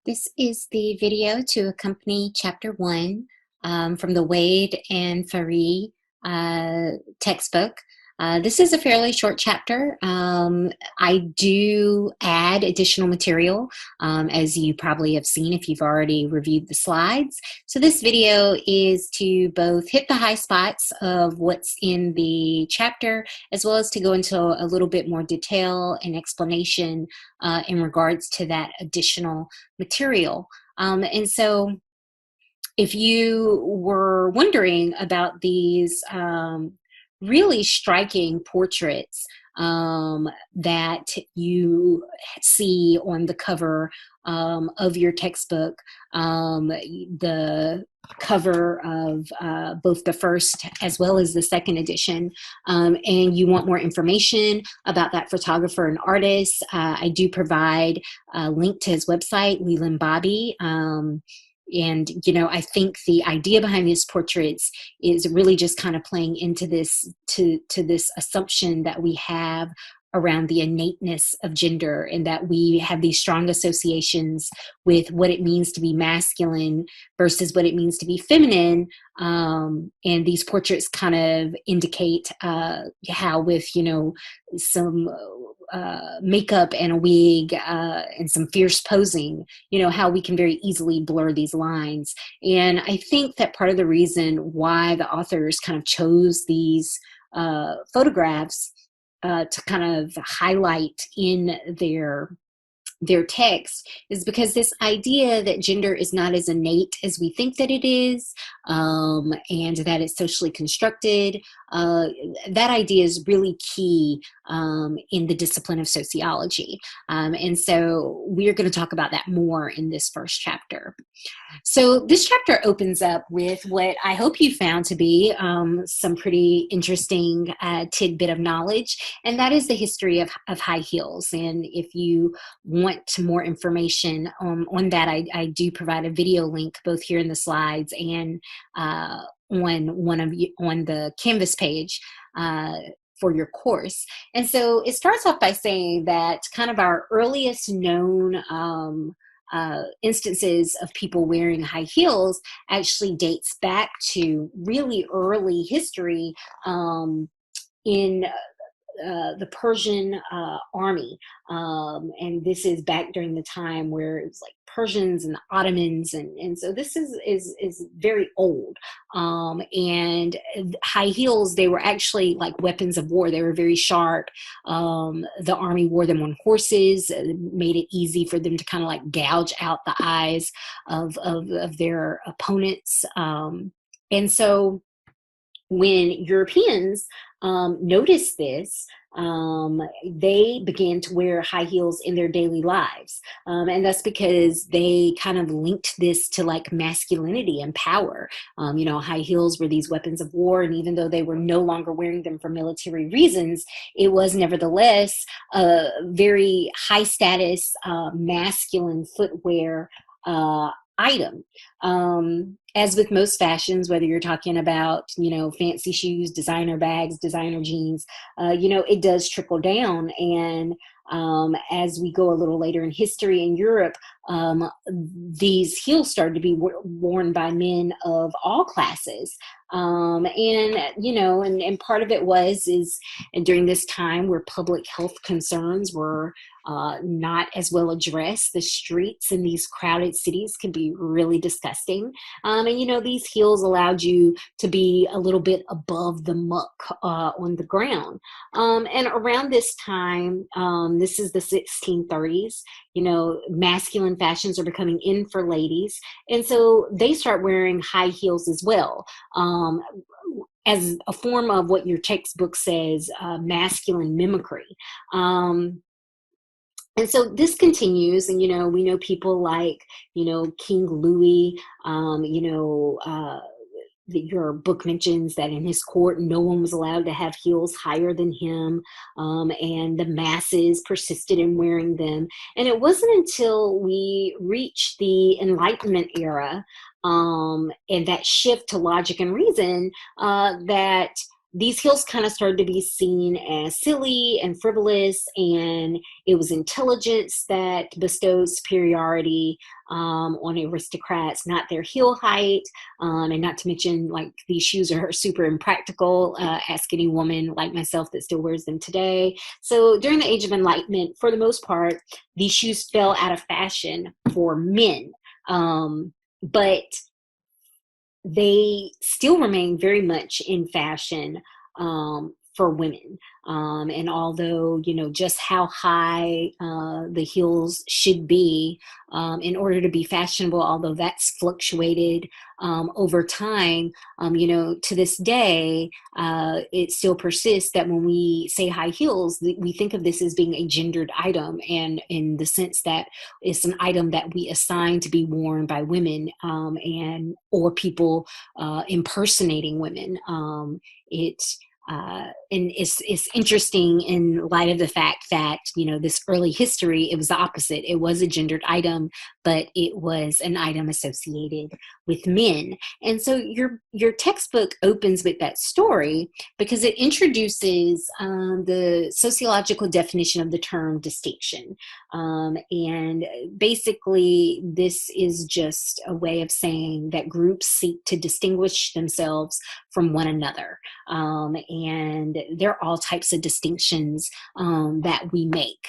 This is the video to accompany Chapter 1 from the Wade and Ferree textbook. This is a fairly short chapter. I do add additional material, as you probably have seen if you've already reviewed the slides. So this video is to both hit the high spots of what's in the chapter, as well as to go into a little bit more detail and explanation in regards to that additional material. And so if you were wondering about these really striking portraits that you see on the cover of your textbook, the cover of both the first as well as the second edition, and you want more information about that photographer and artist, I do provide a link to his website, Leland Bobby. And, you know, I think the idea behind these portraits is really just kind of playing into this, to this assumption that we have around the innateness of gender, and that we have these strong associations with what it means to be masculine versus what it means to be feminine. And these portraits kind of indicate how, with, you know, some makeup and a wig and some fierce posing, you know, how we can very easily blur these lines. And I think that part of the reason why the authors kind of chose these photographs to kind of highlight in their text is because this idea that gender is not as innate as we think that it is, and that it's socially constructed, that idea is really key in the discipline of sociology. And so we're going to talk about that more in this first chapter. So this chapter opens up with what I hope you found to be some pretty interesting tidbit of knowledge, and that is the history of high heels. And if you want more information on that, I do provide a video link both here in the slides and on the Canvas page for your course. And so it starts off by saying that kind of our earliest known instances of people wearing high heels actually dates back to really early history in the Persian army. And this is back during the time where it was like Persians and the Ottomans. And so this is very old. And high heels, they were actually like weapons of war. They were very sharp. The army wore them on horses, made it easy for them to kind of like gouge out the eyes of their opponents. And so when Europeans noticed this, they began to wear high heels in their daily lives. And that's because they kind of linked this to like masculinity and power. You know, high heels were these weapons of war, and even though they were no longer wearing them for military reasons, it was nevertheless a very high status masculine footwear item. As with most fashions, whether you're talking about, you know, fancy shoes, designer bags, designer jeans, you know, it does trickle down. And as we go a little later in history in Europe, these heels started to be worn by men of all classes. And, you know, and part of it is during this time where public health concerns were not as well addressed, the streets in these crowded cities could be really disgusting. And, you know, these heels allowed you to be a little bit above the muck on the ground. And around this time, this is the 1630s, you know, masculine fashions are becoming in for ladies. And so they start wearing high heels as well. As a form of what your textbook says, masculine mimicry. And so this continues, and, you know, we know people like, you know, King Louis, you know, your book mentions that in his court, no one was allowed to have heels higher than him, and the masses persisted in wearing them. And it wasn't until we reached the Enlightenment era and that shift to logic and reason that these heels kind of started to be seen as silly and frivolous, and it was intelligence that bestowed superiority on aristocrats, not their heel height, and not to mention, like, these shoes are super impractical. Ask any woman like myself that still wears them today. So during the Age of Enlightenment, for the most part, these shoes fell out of fashion for men. But they still remain very much in fashion for women. And although, just how high the heels should be in order to be fashionable, although that's fluctuated over time, to this day, it still persists that when we say high heels, we think of this as being a gendered item, and in the sense that it's an item that we assign to be worn by women, and or people impersonating women. It and it's interesting in light of the fact that, this early history, it was the opposite. It was a gendered item, but it was an item associated with men. And so your textbook opens with that story because it introduces the sociological definition of the term distinction. And basically, this is just a way of saying that groups seek to distinguish themselves from one another. And there are all types of distinctions that we make,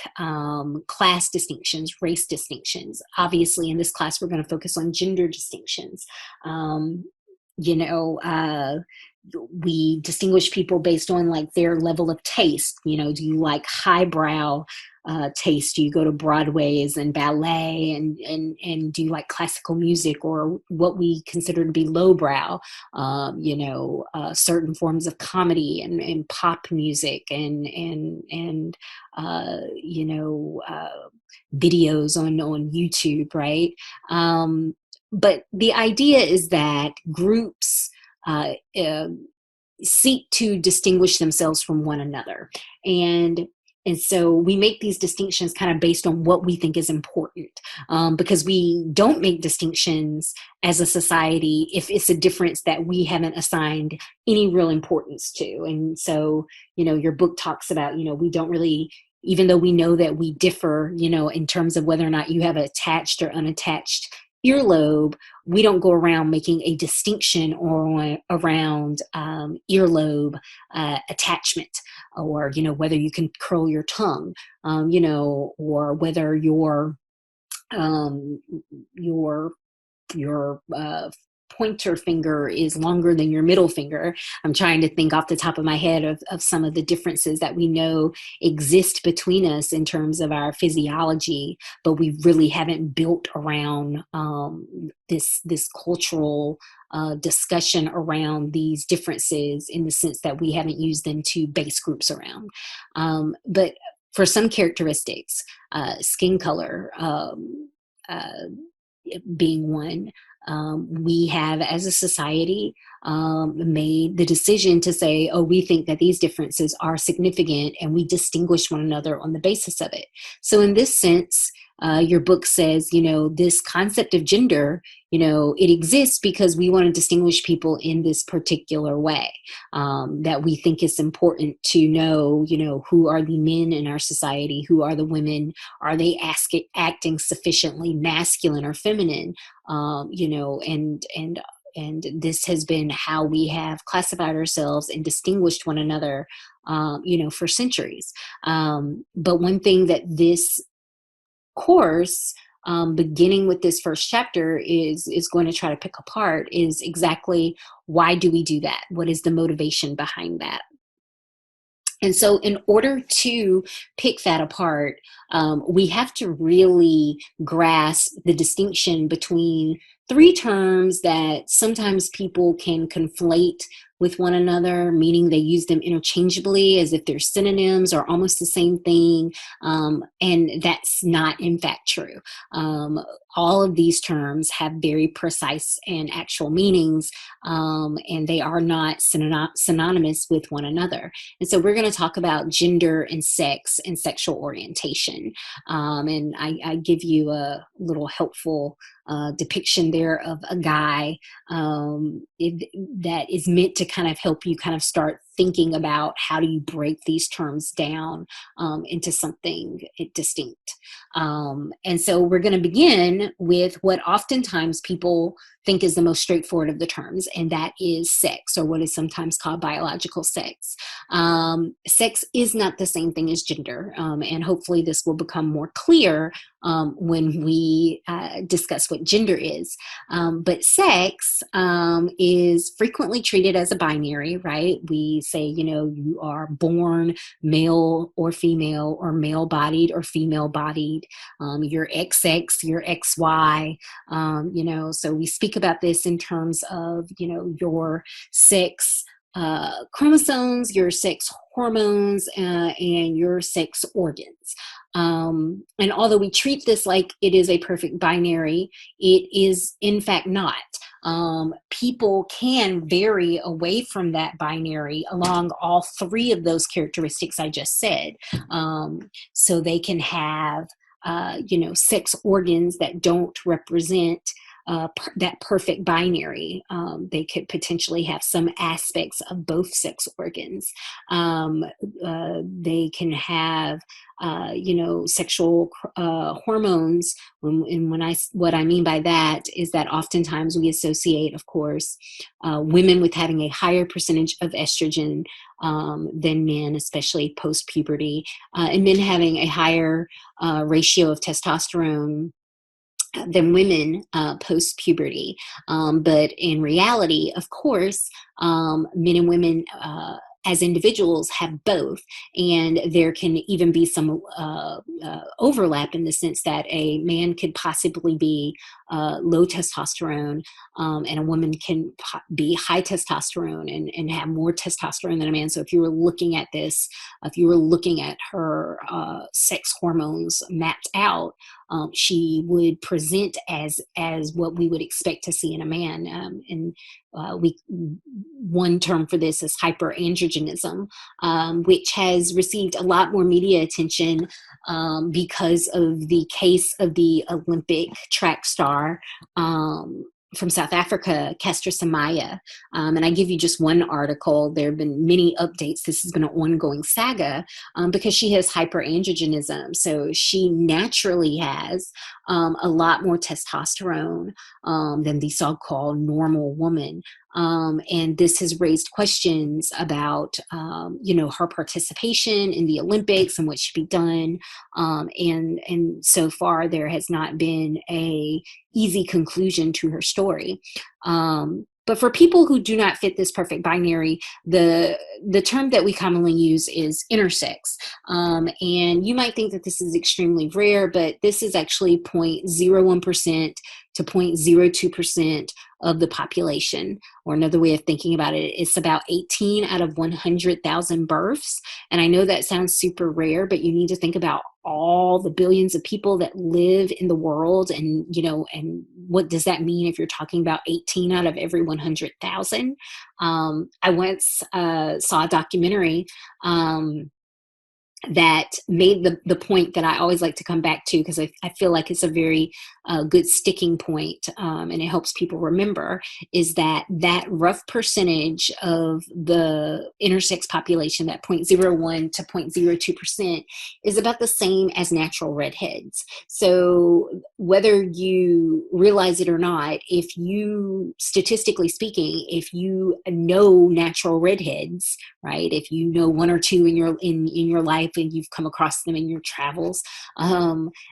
class distinctions, race distinctions. Obviously, in this class, we're going to focus on gender distinctions. We distinguish people based on, like, their level of taste. Do you like highbrow taste? Do you go to Broadways and ballet, and do you like classical music, or what we consider to be lowbrow? Certain forms of comedy and pop music and videos on YouTube, right? But the idea is that groups seek to distinguish themselves from one another. And so we make these distinctions kind of based on what we think is important, because we don't make distinctions as a society if it's a difference that we haven't assigned any real importance to. And so, your book talks about, we don't really, even though we know that we differ, in terms of whether or not you have an attached or unattached earlobe, we don't go around making a distinction around earlobe attachment, or whether you can curl your tongue, or whether your pointer finger is longer than your middle finger. I'm trying to think off the top of my head of some of the differences that we know exist between us in terms of our physiology, but we really haven't built around this cultural discussion around these differences, in the sense that we haven't used them to base groups around. But for some characteristics, skin color being one, we have, as a society, made the decision to say, oh, we think that these differences are significant, and we distinguish one another on the basis of it. So in this sense, your book says, this concept of gender, it exists because we want to distinguish people in this particular way, that we think it's important to know, who are the men in our society, who are the women, are they acting sufficiently masculine or feminine, and this has been how we have classified ourselves and distinguished one another, for centuries. But one thing that this course, beginning with this first chapter, is going to try to pick apart is exactly, why do we do that? What is the motivation behind that? And so in order to pick that apart, we have to really grasp the distinction between three terms that sometimes people can conflate with one another, meaning they use them interchangeably as if they're synonyms or almost the same thing. And that's not, in fact, true. All of these terms have very precise and actual meanings, and they are not synonymous with one another. And so we're going to talk about gender and sex and sexual orientation. And I give you a little helpful depiction there of a guy that is meant to kind of help you kind of start thinking about how do you break these terms down into something distinct. And so we're going to begin with what oftentimes people think is the most straightforward of the terms, and that is sex, or what is sometimes called biological sex. Sex is not the same thing as gender, and hopefully this will become more clear when we discuss what gender is. But sex is frequently treated as a binary, right? We say, you are born male or female, or male-bodied or female-bodied. You're XX, you're XY. So we speak about this in terms of, your sex chromosomes, your sex hormones, and your sex organs. And although we treat this like it is a perfect binary, it is in fact not. People can vary away from that binary along all three of those characteristics I just said. So they can have, sex organs that don't represent that perfect binary. They could potentially have some aspects of both sex organs. They can have, sexual hormones. And what I mean by that is that oftentimes we associate, of course, women with having a higher percentage of estrogen than men, especially post-puberty, and men having a higher ratio of testosterone than women post-puberty. But in reality, of course, men and women as individuals have both, and there can even be some overlap in the sense that a man could possibly be low testosterone, and a woman can be high testosterone and have more testosterone than a man. So if you were looking at this, if you were looking at her sex hormones mapped out, she would present as what we would expect to see in a man. And one term for this is hyperandrogenism, which has received a lot more media attention because of the case of the Olympic track star from South Africa, Caster Semenya. And I give you just one article. There have been many updates. This has been an ongoing saga because she has hyperandrogenism. So she naturally has a lot more testosterone than the so-called normal woman. And this has raised questions about, her participation in the Olympics and what should be done. And so far, there has not been a easy conclusion to her story. But for people who do not fit this perfect binary, the term that we commonly use is intersex. And you might think that this is extremely rare, but this is actually 0.01% to 0.02% of the population. Or another way of thinking about it, it's about 18 out of 100,000 births. And I know that sounds super rare, but you need to think about all the billions of people that live in the world. And, and what does that mean if you're talking about 18 out of every 100,000? I once saw a documentary that made the point that I always like to come back to, because I feel like it's a very good sticking point, and it helps people remember, is that rough percentage of the intersex population, that 0.01 to 0.02%, is about the same as natural redheads. So whether you realize it or not, if you, statistically speaking, if you know natural redheads, right, if you know one or two in your life, and you've come across them in your travels,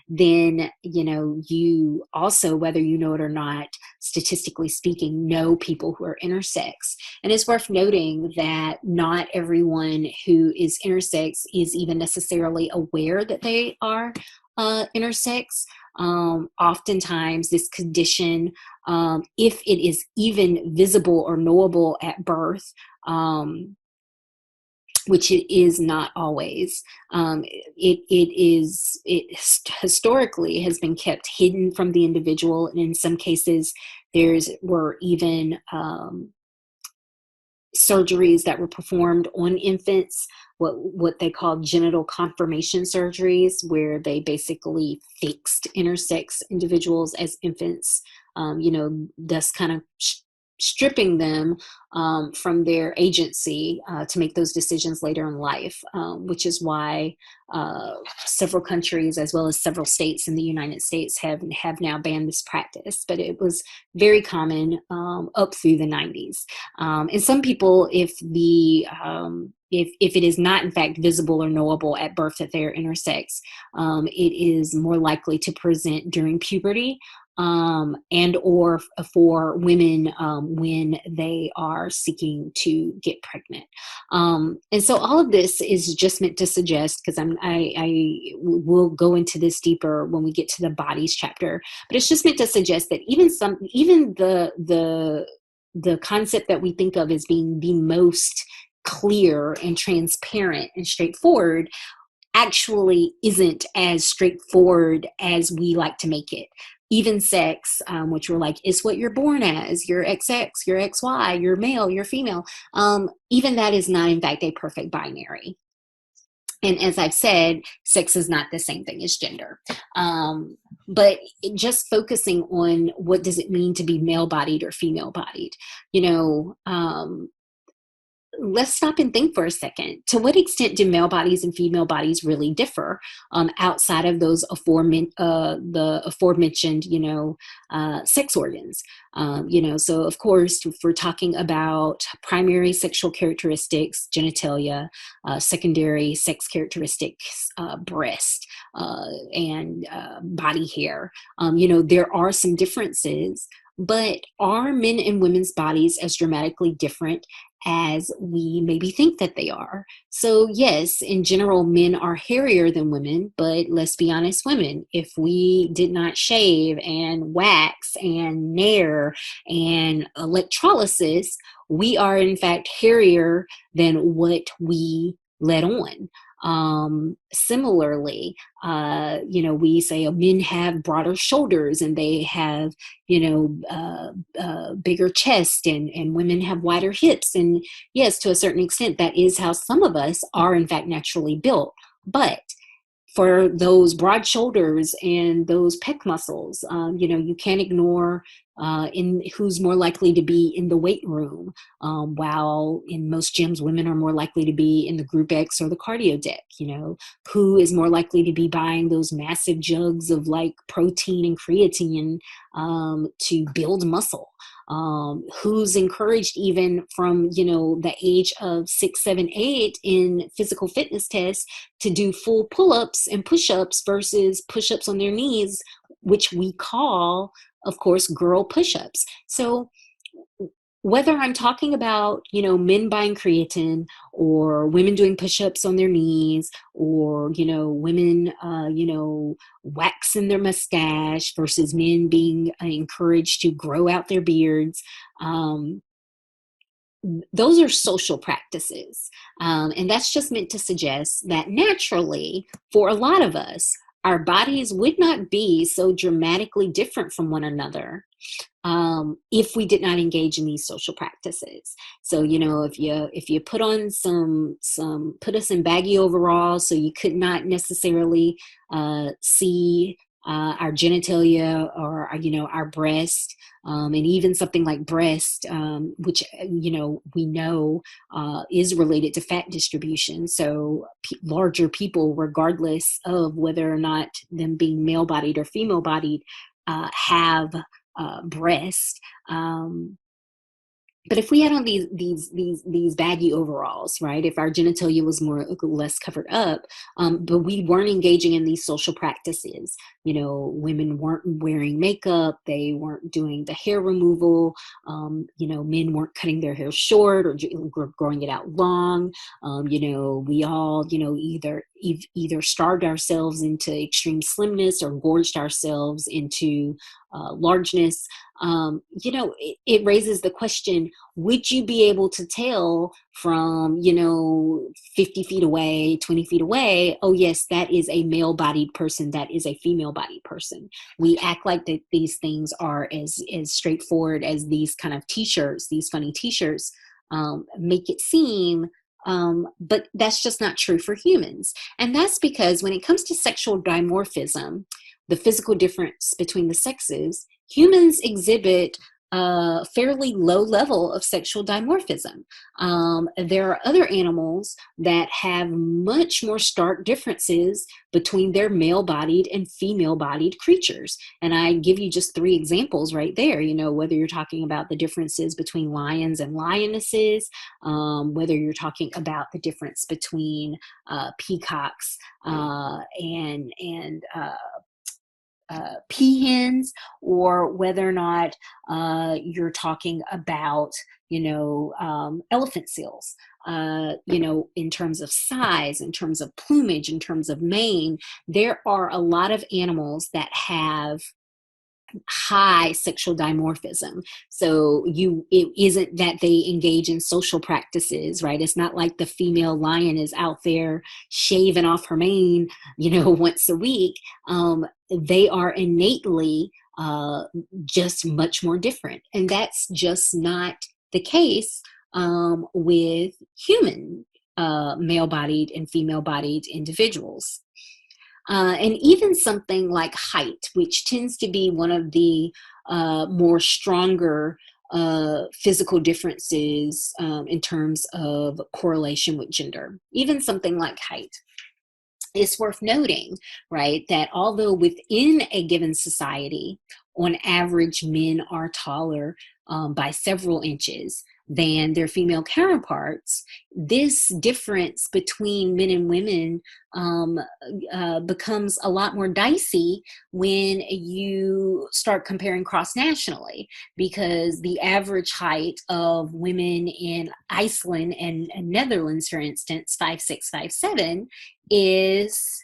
then you also, whether you know it or not, statistically speaking, know people who are intersex. And it's worth noting that not everyone who is intersex is even necessarily aware that they are intersex. Oftentimes this condition, if it is even visible or knowable at birth, which it is not always. It historically has been kept hidden from the individual, and in some cases, were even surgeries that were performed on infants, what they call genital confirmation surgeries, where they basically fixed intersex individuals as infants, thus kind of stripping them from their agency to make those decisions later in life, which is why several countries, as well as several states in the United States, have now banned this practice. But it was very common up through the 90s. And some people, if it is not in fact visible or knowable at birth that they are intersex, it is more likely to present during puberty, and or for women when they are seeking to get pregnant. And so all of this is just meant to suggest, because I will go into this deeper when we get to the bodies chapter, but it's just meant to suggest that even the concept that we think of as being the most clear and transparent and straightforward actually isn't as straightforward as we like to make it. Even sex, which we're like, is what you're born as, you're XX, you're XY, you're male, you're female. Even that is not, in fact, a perfect binary. And as I've said, sex is not the same thing as gender. But just focusing on what does it mean to be male-bodied or female-bodied, let's stop and think for a second. To what extent do male bodies and female bodies really differ outside of those the aforementioned, sex organs? So of course, if we're talking about primary sexual characteristics, genitalia, secondary sex characteristics, breast, and body hair, there are some differences. But are men and women's bodies as dramatically different as we maybe think that they are? So yes, in general, men are hairier than women, but let's be honest, women, if we did not shave and wax and nair and electrolysis, we are in fact hairier than what we let on. Similarly, we say men have broader shoulders and they have, bigger chest, and women have wider hips. And yes, to a certain extent, that is how some of us are in fact naturally built. But for those broad shoulders and those pec muscles, you can't ignore in who's more likely to be in the weight room, while in most gyms, women are more likely to be in the group X or the cardio deck. Who is more likely to be buying those massive jugs of like protein and creatine to build muscle. Who's encouraged even from, the age of 6, 7, 8 in physical fitness tests to do full pull-ups and push-ups versus push-ups on their knees, which we call, of course, girl push-ups. So whether I'm talking about, men buying creatine or women doing push-ups on their knees, or, women, waxing their mustache versus men being encouraged to grow out their beards, those are social practices. And that's just meant to suggest that naturally, for a lot of us, our bodies would not be so dramatically different from one another if we did not engage in these social practices. So, if you put on put us in baggy overalls so you could not necessarily see our genitalia or our breast, and even something like breast, which we know is related to fat distribution. So larger people, regardless of whether or not them being male-bodied or female-bodied, have breast. But if we had on these baggy overalls, right? If our genitalia was more or less covered up, but we weren't engaging in these social practices, women weren't wearing makeup, they weren't doing the hair removal, men weren't cutting their hair short or growing it out long. We all, either starved ourselves into extreme slimness or gorged ourselves into largeness. It raises the question, would you be able to tell from, 50 feet away, 20 feet away, oh yes, that is a male-bodied person, that is a female-bodied person? We act like that these things are as straightforward as these kind of t-shirts, these funny t-shirts make it seem. But that's just not true for humans. And that's because when it comes to sexual dimorphism, the physical difference between the sexes, humans exhibit a fairly low level of sexual dimorphism. There are other animals that have much more stark differences between their male-bodied and female-bodied creatures. And I give you just three examples right there. Whether you're talking about the differences between lions and lionesses, whether you're talking about the difference between peacocks and peahens, or whether or not you're talking about, elephant seals. In terms of size, in terms of plumage, in terms of mane, there are a lot of animals that have high sexual dimorphism. So it isn't that they engage in social practices, right? It's not like the female lion is out there shaving off her mane, once a week. They are innately just much more different. And that's just not the case with human male-bodied and female-bodied individuals. And even something like height, which tends to be one of the more stronger physical differences in terms of correlation with gender. Even something like height. It's worth noting, right, that although within a given society, on average, men are taller by several inches than their female counterparts, this difference between men and women becomes a lot more dicey when you start comparing cross-nationally, because the average height of women in Iceland and Netherlands, for instance, 5'6", 5'7", is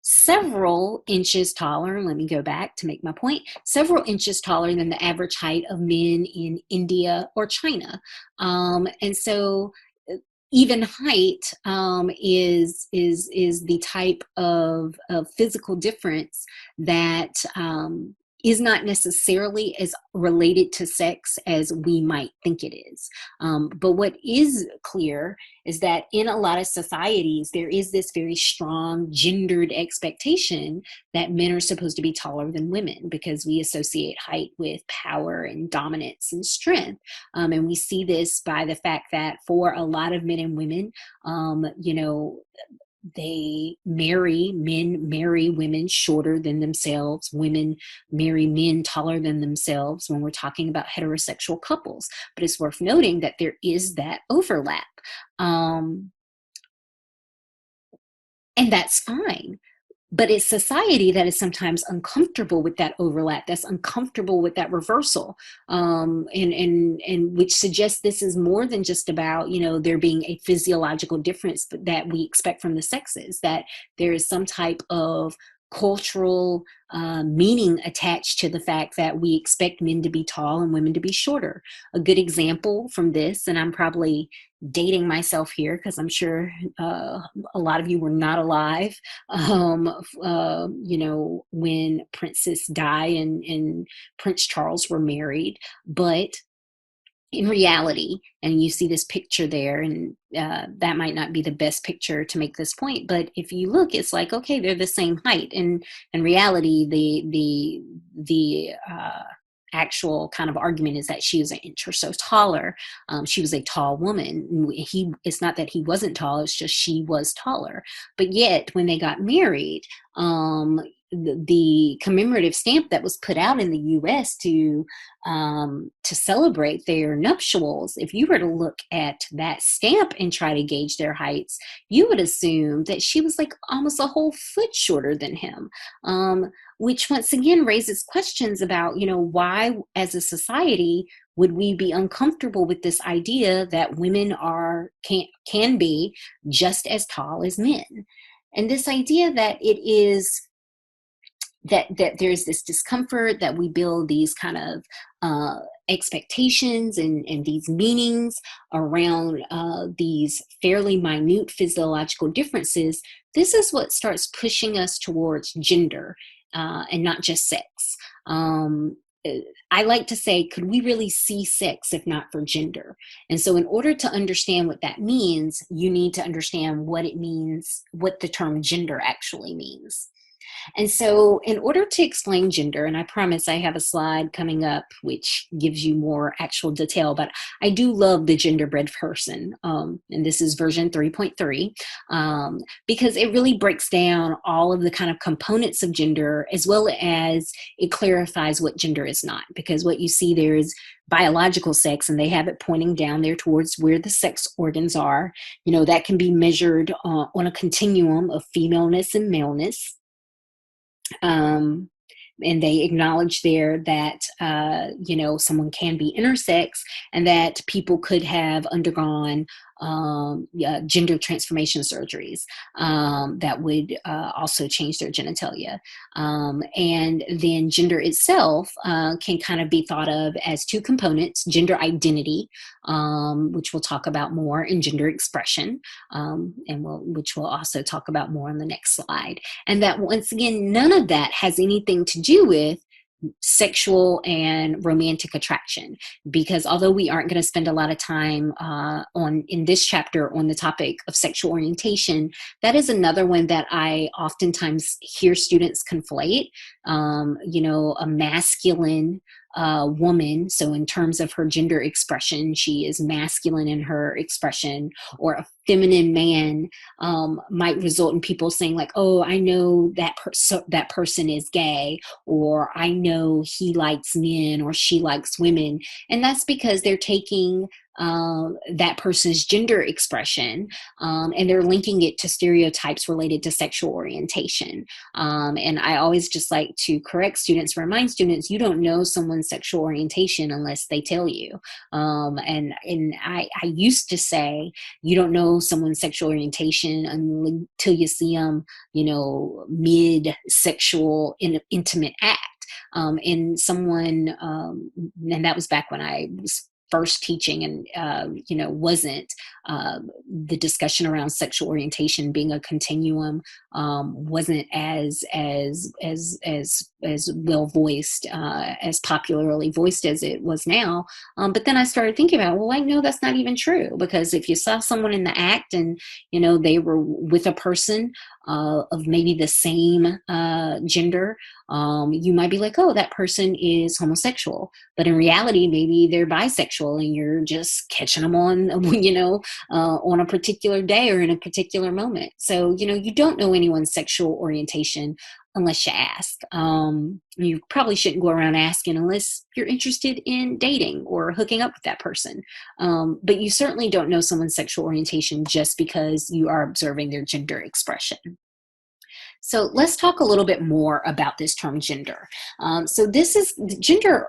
several inches taller. Let me go back to make my point. Several inches taller than the average height of men in India or China. And so even height is the type of physical difference that is not necessarily as related to sex as we might think it is. But what is clear is that in a lot of societies, there is this very strong gendered expectation that men are supposed to be taller than women, because we associate height with power and dominance and strength. And we see this by the fact that for a lot of men and women, men marry women shorter than themselves. Women marry men taller than themselves when we're talking about heterosexual couples. But it's worth noting that there is that overlap. And that's fine. But it's society that is sometimes uncomfortable with that overlap, that's uncomfortable with that reversal, and which suggests this is more than just about, there being a physiological difference that we expect from the sexes, that there is some type of cultural meaning attached to the fact that we expect men to be tall and women to be shorter. A good example from this, and I'm probably dating myself here because I'm sure a lot of you were not alive, when Princess Di and Prince Charles were married. But in reality, and you see this picture there, and that might not be the best picture to make this point, but if you look, it's like, okay, they're the same height. And in reality, the actual kind of argument is that she was an inch or so taller. She was a tall woman. It's not that he wasn't tall, it's just she was taller. But yet, when they got married, the commemorative stamp that was put out in the U.S. to celebrate their nuptials, if you were to look at that stamp and try to gauge their heights, you would assume that she was like almost a whole foot shorter than him, which once again raises questions about, why as a society would we be uncomfortable with this idea that women can be just as tall as men. And this idea that it is that there's this discomfort, that we build these kind of expectations and these meanings around these fairly minute physiological differences. This is what starts pushing us towards gender and not just sex. I like to say, could we really see sex if not for gender? And so in order to understand what that means, you need to understand what it means, what the term gender actually means. And so, in order to explain gender, and I promise I have a slide coming up which gives you more actual detail, but I do love the genderbread person. And this is version 3.3, because it really breaks down all of the kind of components of gender, as well as it clarifies what gender is not. Because what you see there is biological sex, and they have it pointing down there towards where the sex organs are. That can be measured on a continuum of femaleness and maleness. Um, and they acknowledge there that someone can be intersex, and that people could have undergone gender transformation surgeries that would also change their genitalia. And then gender itself can kind of be thought of as two components: gender identity, which we'll talk about more, and gender expression, which we'll also talk about more on the next slide. And that, once again, none of that has anything to do with sexual and romantic attraction, because although we aren't going to spend a lot of time in this chapter on the topic of sexual orientation, that is another one that I oftentimes hear students conflate. A masculine woman, so in terms of her gender expression, she is masculine in her expression, or a feminine man might result in people saying like, oh, I know that person is gay, or I know he likes men or she likes women. And that's because they're taking that person's gender expression and they're linking it to stereotypes related to sexual orientation. And I always just like to correct students, remind students, you don't know someone's sexual orientation unless they tell you. And I used to say, you don't know someone's sexual orientation until you see them, mid-sexual intimate act. And that was back when I was first teaching, and wasn't the discussion around sexual orientation being a continuum wasn't as well voiced, as popularly voiced as it was now. But then I started thinking about, well, I know that's not even true, because if you saw someone in the act and they were with a person of maybe the same gender, you might be like, oh, that person is homosexual. But in reality, maybe they're bisexual, and you're just catching them on, on a particular day or in a particular moment. So, you don't know anyone's sexual orientation unless you ask. You probably shouldn't go around asking unless you're interested in dating or hooking up with that person. But you certainly don't know someone's sexual orientation just because you are observing their gender expression. So let's talk a little bit more about this term gender. So this is gender.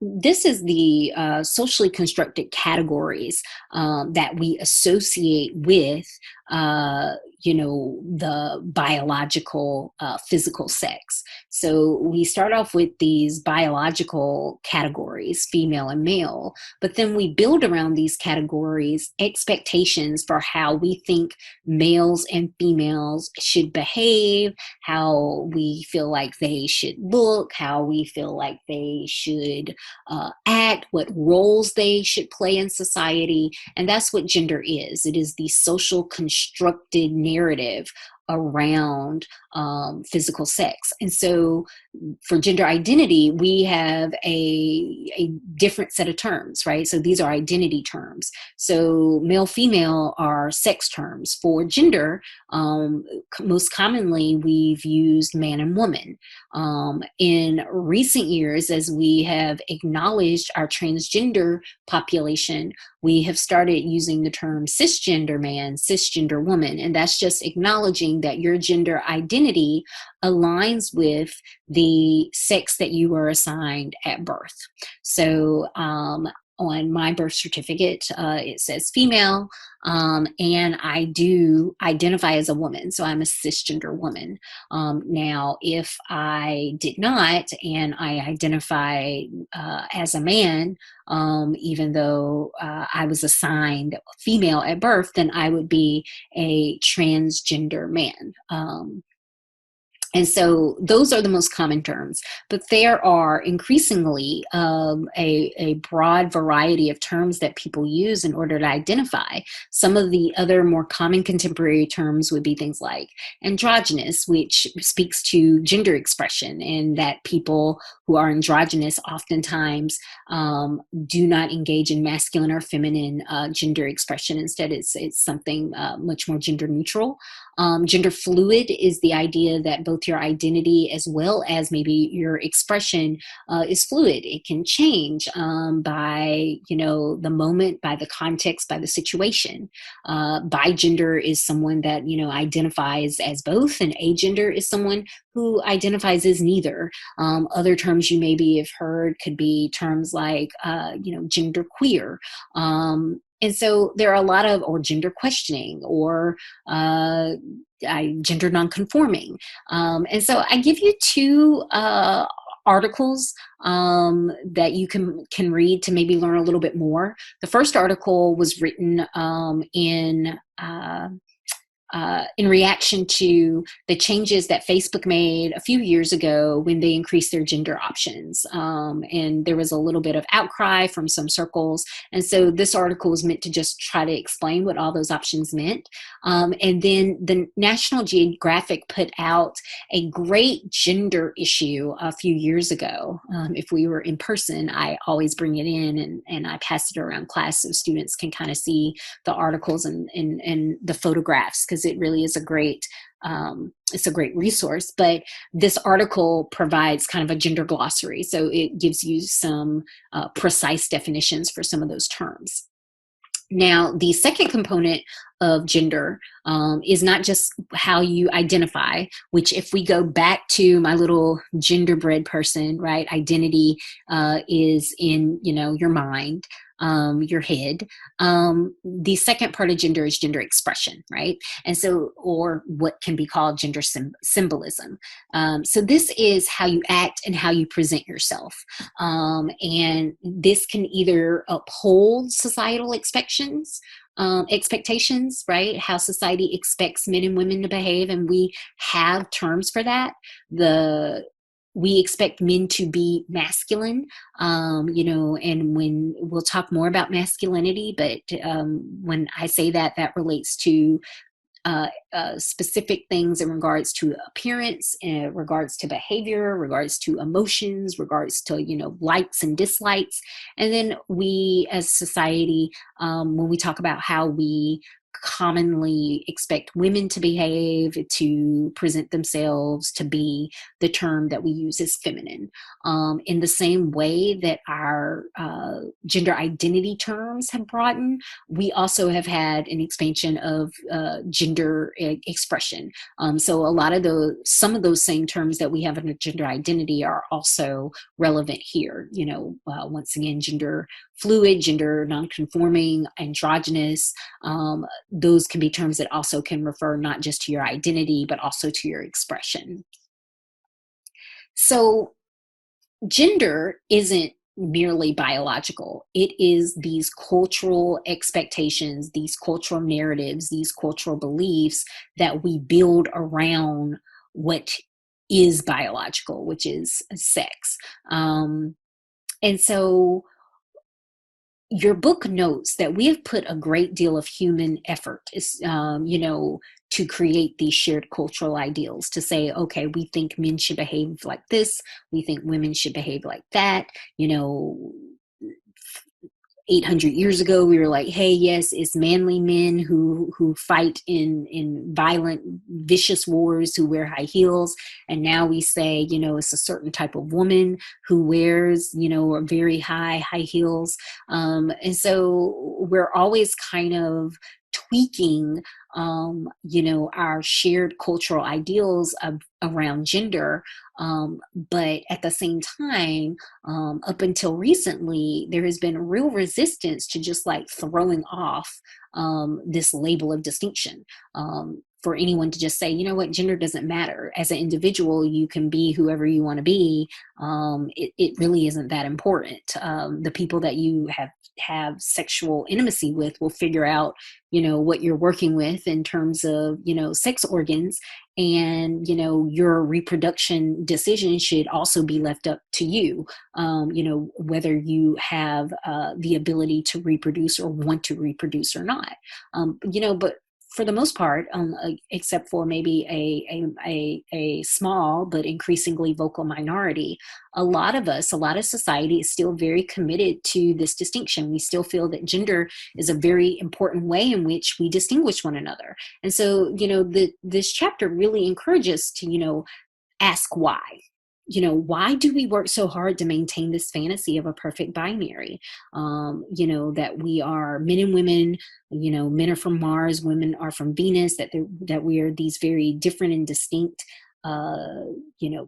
This is the socially constructed categories that we associate with, the biological physical sex. So we start off with these biological categories, female and male, but then we build around these categories expectations for how we think males and females should behave, how we feel like they should look, how we feel like they should act, what roles they should play in society. And that's what gender is. It is the social constructed narrative around physical sex. And so for gender identity, we have a different set of terms, right? So these are identity terms. So male, female are sex terms. For gender, most commonly we've used man and woman. In recent years, as we have acknowledged our transgender population, we have started using the term cisgender man, cisgender woman, and that's just acknowledging that your gender identity aligns with the sex that you were assigned at birth. So on my birth certificate, it says female, and I do identify as a woman, so I'm a cisgender woman. Now, if I did not, and I identify as a man, even though I was assigned female at birth, then I would be a transgender man. And so those are the most common terms, but there are increasingly a broad variety of terms that people use in order to identify. Some of the other more common contemporary terms would be things like androgynous, which speaks to gender expression, and that people who are androgynous oftentimes do not engage in masculine or feminine gender expression. Instead, it's something much more gender neutral. Gender fluid is the idea that both your identity as well as maybe your expression is fluid. It can change by, the moment, by the context, by the situation. Bigender is someone that, identifies as both, and agender is someone who identifies as neither. Other terms you maybe have heard could be terms like, gender queer. And so there are a lot of, or gender questioning, or gender nonconforming. And so I give you two articles that you can read to maybe learn a little bit more. The first article was written in reaction to the changes that Facebook made a few years ago when they increased their gender options. And there was a little bit of outcry from some circles. And so this article was meant to just try to explain what all those options meant. And then the National Geographic put out a great gender issue a few years ago. If we were in person, I always bring it in and I pass it around class so students can kind of see the articles and the photographs, because it really is it's a great resource. But this article provides kind of a gender glossary, so it gives you some precise definitions for some of those terms. Now, the second component of gender is not just how you identify, which, if we go back to my little genderbread person, right, identity is in, your mind, your head. The second part of gender is gender expression, right? And so, or what can be called gender symbolism. So this is how you act and how you present yourself. And this can either uphold societal expectations, right? How society expects men and women to behave, and we have terms for that. We expect men to be masculine, and when we'll talk more about masculinity, but when I say that, that relates to specific things in regards to appearance, in regards to behavior, regards to emotions, regards to, likes and dislikes. And then we as society, when we talk about how we commonly expect women to behave, to present themselves, to be, the term that we use is feminine. In the same way that our gender identity terms have broadened, we also have had an expansion of gender expression. So some of those same terms that we have in a gender identity are also relevant here. Once again, gender fluid, gender nonconforming, androgynous. Those can be terms that also can refer not just to your identity, but also to your expression. So gender isn't merely biological. It is these cultural expectations, these cultural narratives, these cultural beliefs that we build around what is biological, which is sex. And so your book notes that we have put a great deal of human effort, to create these shared cultural ideals, to say, okay, we think men should behave like this, we think women should behave like that. 800 years ago, we were like, hey, yes, it's manly men who fight in violent, vicious wars, who wear high heels. And now we say, it's a certain type of woman who wears, very high heels. And so we're always kind of tweaking, our shared cultural ideals around gender. But at the same time, up until recently, there has been real resistance to just like throwing off this label of distinction. for anyone to just say, you know what, gender doesn't matter. As an individual, you can be whoever you want to be. It really isn't that important. The people that you have sexual intimacy with will figure out, what you're working with in terms of, sex organs, and, your reproduction decision should also be left up to you. Whether you have the ability to reproduce or want to reproduce or not. But for the most part, except for maybe a small but increasingly vocal minority, a lot of society is still very committed to this distinction. We still feel that gender is a very important way in which we distinguish one another. And so, this chapter really encourages to, ask why. Why do we work so hard to maintain this fantasy of a perfect binary? That we are men and women, men are from Mars, women are from Venus, that we are these very different and distinct,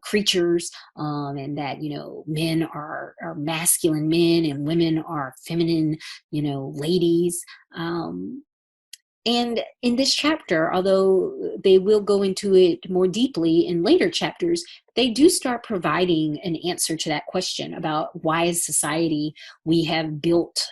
creatures, and that, men are masculine men and women are feminine, ladies. And in this chapter, although they will go into it more deeply in later chapters, they do start providing an answer to that question about why, as society, we have built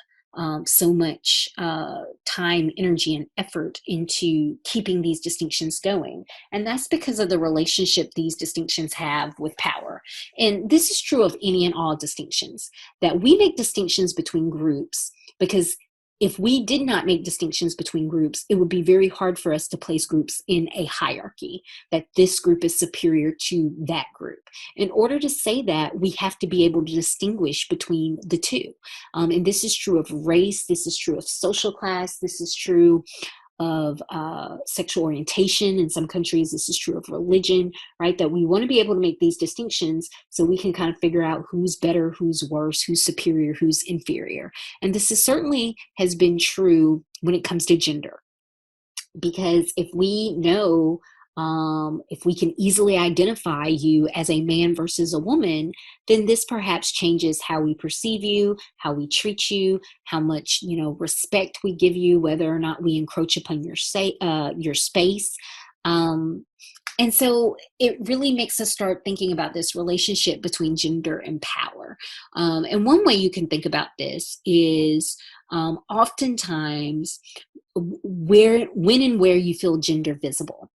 so much time, energy, and effort into keeping these distinctions going. And that's because of the relationship these distinctions have with power. And this is true of any and all distinctions, that we make distinctions between groups because if we did not make distinctions between groups, it would be very hard for us to place groups in a hierarchy, that this group is superior to that group. In order to say that, we have to be able to distinguish between the two. And this is true of race, this is true of social class, this is true of sexual orientation. In some countries, this is true of religion, right? That we want to be able to make these distinctions so we can kind of figure out who's better, who's worse, who's superior, who's inferior. And this is certainly has been true when it comes to gender. Because if we know, if we can easily identify you as a man versus a woman, then this perhaps changes how we perceive you, how we treat you, how much, respect we give you, whether or not we encroach upon your space. And so it really makes us start thinking about this relationship between gender and power. And one way you can think about this is oftentimes when and where you feel gender visible.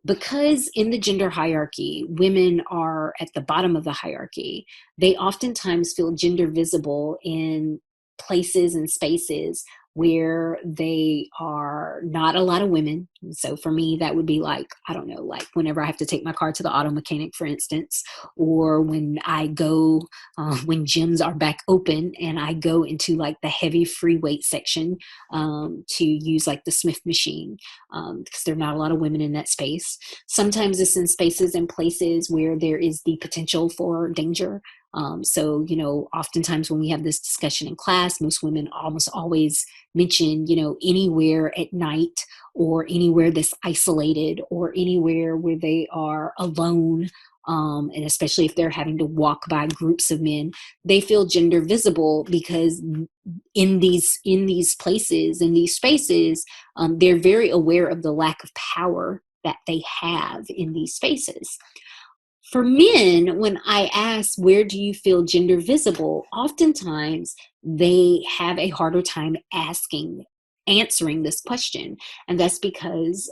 Because in the gender hierarchy, women are at the bottom of the hierarchy, they oftentimes feel gender visible in places and spaces where they are not a lot of women. And so for me, that would be like, I don't know, like whenever I have to take my car to the auto mechanic, for instance, or when I go, when gyms are back open and I go into like the heavy free weight section to use like the Smith machine, because there are not a lot of women in that space. Sometimes it's in spaces and places where there is the potential for danger. So, oftentimes when we have this discussion in class, most women almost always mention, anywhere at night or anywhere that's isolated or anywhere where they are alone. And especially if they're having to walk by groups of men, they feel gender visible because in these places, in these spaces, they're very aware of the lack of power that they have in these spaces. For men, when I ask, where do you feel gender visible? Oftentimes they have a harder time answering this question. And that's because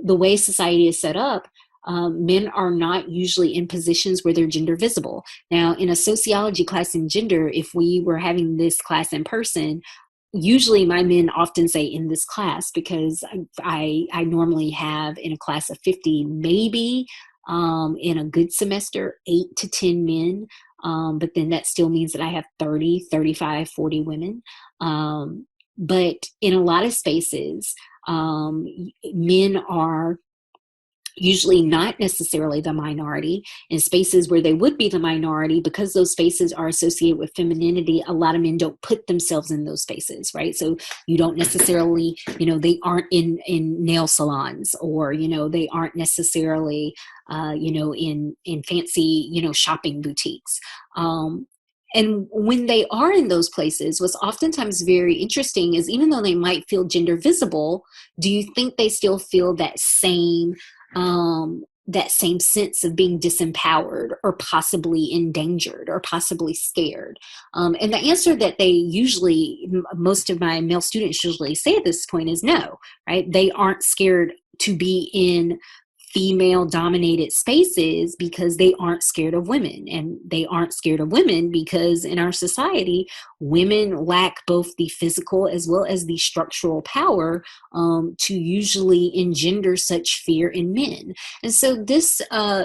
the way society is set up, men are not usually in positions where they're gender visible. Now, in a sociology class in gender, if we were having this class in person, usually my men often say in this class, because I normally have in a class of 50, maybe in a good semester, 8 to 10 men. But then that still means that I have 30, 35, 40 women. But in a lot of spaces, men are usually not necessarily the minority. In spaces where they would be the minority, because those spaces are associated with femininity, a lot of men don't put themselves in those spaces, right? So you don't necessarily, they aren't in nail salons, or, they aren't necessarily, in fancy, shopping boutiques. And when they are in those places, what's oftentimes very interesting is even though they might feel gender visible, do you think they still feel that same sense of being disempowered or possibly endangered or possibly scared? And the answer that most of my male students usually say at this point is no, right? They aren't scared to be in female dominated spaces because they aren't scared of women, and they aren't scared of women because in our society women lack both the physical as well as the structural power to usually engender such fear in men. And so this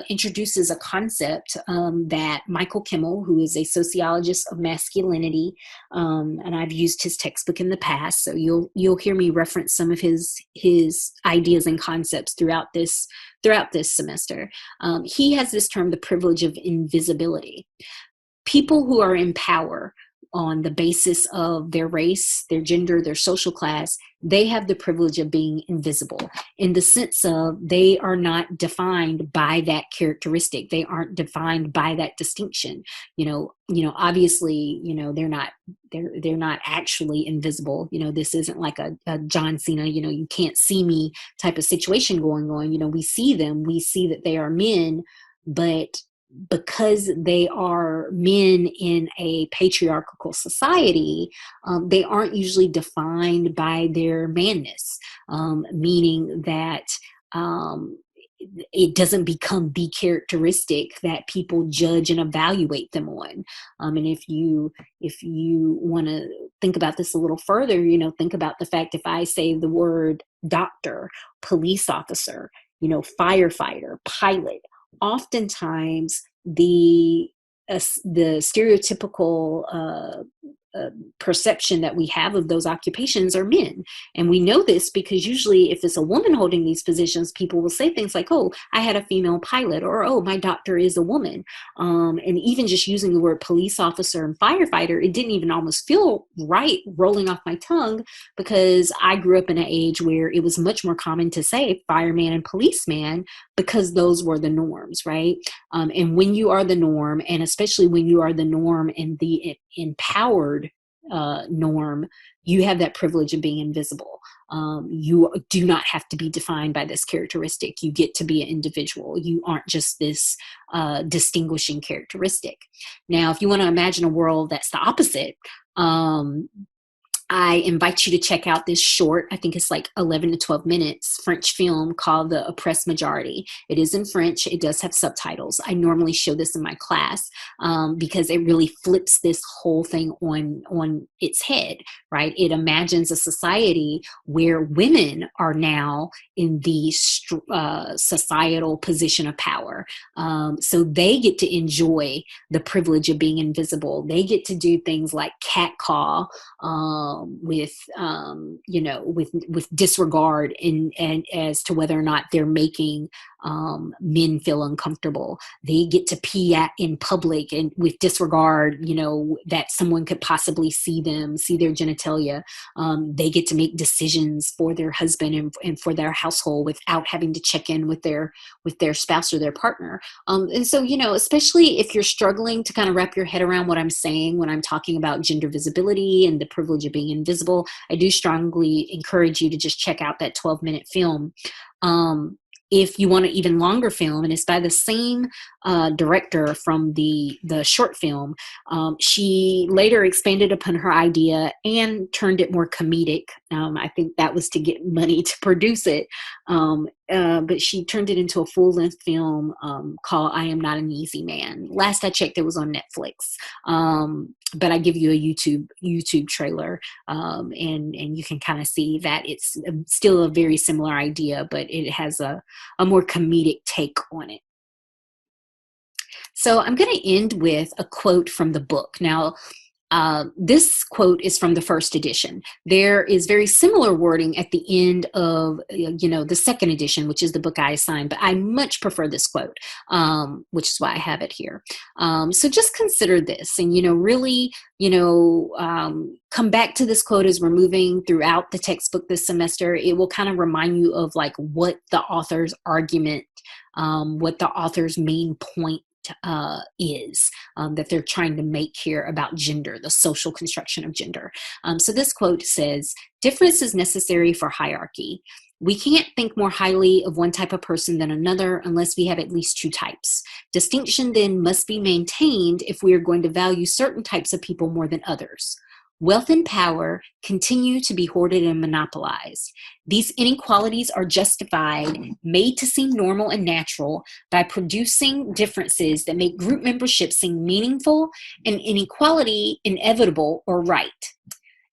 introduces a concept that Michael Kimmel, who is a sociologist of masculinity, and I've used his textbook in the past, so you'll hear me reference some of his ideas and concepts throughout this semester. He has this term, the privilege of invisibility. People who are in power on the basis of their race, their gender, their social class, they have the privilege of being invisible in the sense of they are not defined by that characteristic. They aren't defined by that distinction. Obviously, they're not actually invisible. This isn't like a John Cena, you can't see me type of situation going on. We see them, we see that they are men, but because they are men in a patriarchal society, they aren't usually defined by their manness, meaning that it doesn't become the characteristic that people judge and evaluate them on. And if you want to think about this a little further, think about the fact if I say the word doctor, police officer, firefighter, pilot, oftentimes the stereotypical perception that we have of those occupations are men. And we know this because usually if it's a woman holding these positions, people will say things like, oh, I had a female pilot, or, oh, my doctor is a woman. And even just using the word police officer and firefighter, it didn't even almost feel right rolling off my tongue, because I grew up in an age where it was much more common to say fireman and policeman because those were the norms, right? And when you are the norm, and especially when you are the norm and the empowered norm, you have that privilege of being invisible. You do not have to be defined by this characteristic. You get to be an individual. You aren't just this distinguishing characteristic. Now, if you want to imagine a world that's the opposite, I invite you to check out this short, I think it's like 11 to 12 minutes, French film called The Oppressed Majority. It is in French. It does have subtitles. I normally show this in my class because it really flips this whole thing on its head, right? It imagines a society where women are now in the societal position of power. So they get to enjoy the privilege of being invisible. They get to do things like catcall, with disregard and as to whether or not they're making men feel uncomfortable. They get to pee in public and with disregard, that someone could possibly see their genitalia. They get to make decisions for their husband and for their household without having to check in with their spouse or their partner. And so, especially if you're struggling to kind of wrap your head around what I'm saying when I'm talking about gender visibility and the privilege of being invisible, I do strongly encourage you to just check out that 12-minute film. If you want an even longer film, and it's by the same director from the short film, she later expanded upon her idea and turned it more comedic. I think that was to get money to produce it. But she turned it into a full-length film called I Am Not an Easy Man. Last I checked, it was on Netflix. But I give you a YouTube trailer, and you can kind of see that it's still a very similar idea, but it has a more comedic take on it. So I'm going to end with a quote from the book. Now, this quote is from the first edition. There is very similar wording at the end of, the second edition, which is the book I assigned, but I much prefer this quote, which is why I have it here. So just consider this and, really, come back to this quote as we're moving throughout the textbook this semester. It will kind of remind you of like what the author's argument, what the author's main point is, that they're trying to make here about gender, the social construction of gender. So this quote says, "Difference is necessary for hierarchy. We can't think more highly of one type of person than another unless we have at least two types. Distinction then must be maintained if we are going to value certain types of people more than others. Wealth and power continue to be hoarded and monopolized. These inequalities are justified, made to seem normal and natural, by producing differences that make group membership seem meaningful and inequality inevitable or right.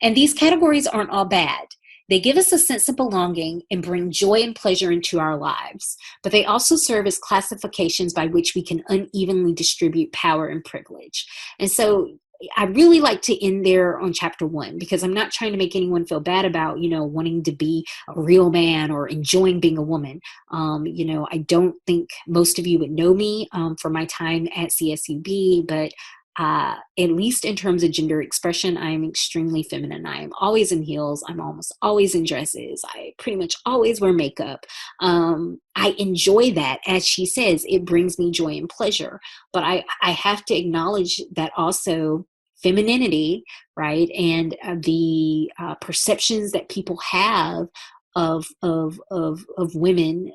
And these categories aren't all bad. They give us a sense of belonging and bring joy and pleasure into our lives, but they also serve as classifications by which we can unevenly distribute power and privilege." And so I really like to end there on chapter 1, because I'm not trying to make anyone feel bad about, wanting to be a real man or enjoying being a woman. I don't think most of you would know me for my time at CSUB, but at least in terms of gender expression, I am extremely feminine. I am always in heels. I'm almost always in dresses. I pretty much always wear makeup. I enjoy that. As she says, it brings me joy and pleasure. But I have to acknowledge that also femininity, right? And the perceptions that people have of women,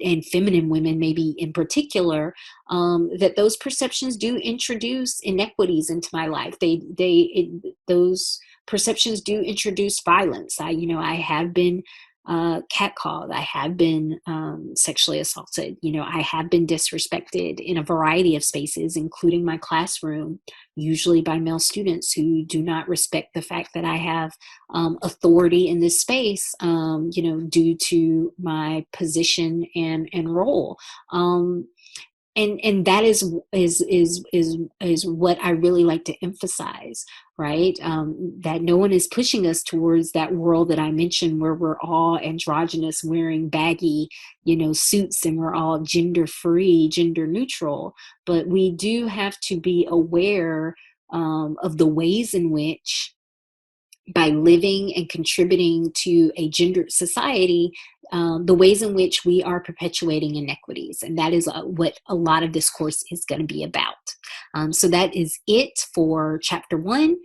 and feminine women maybe in particular, that those perceptions do introduce inequities into my life. Those perceptions do introduce violence. I have been catcalled. I have been sexually assaulted. I have been disrespected in a variety of spaces, including my classroom, usually by male students who do not respect the fact that I have authority in this space, due to my position and role. And that is what I really like to emphasize, right? That no one is pushing us towards that world that I mentioned, where we're all androgynous, wearing baggy, suits, and we're all gender free, gender neutral. But we do have to be aware of the ways in which, by living and contributing to a gendered society, the ways in which we are perpetuating inequities. And that is what a lot of this course is going to be about. So that is it for chapter 1.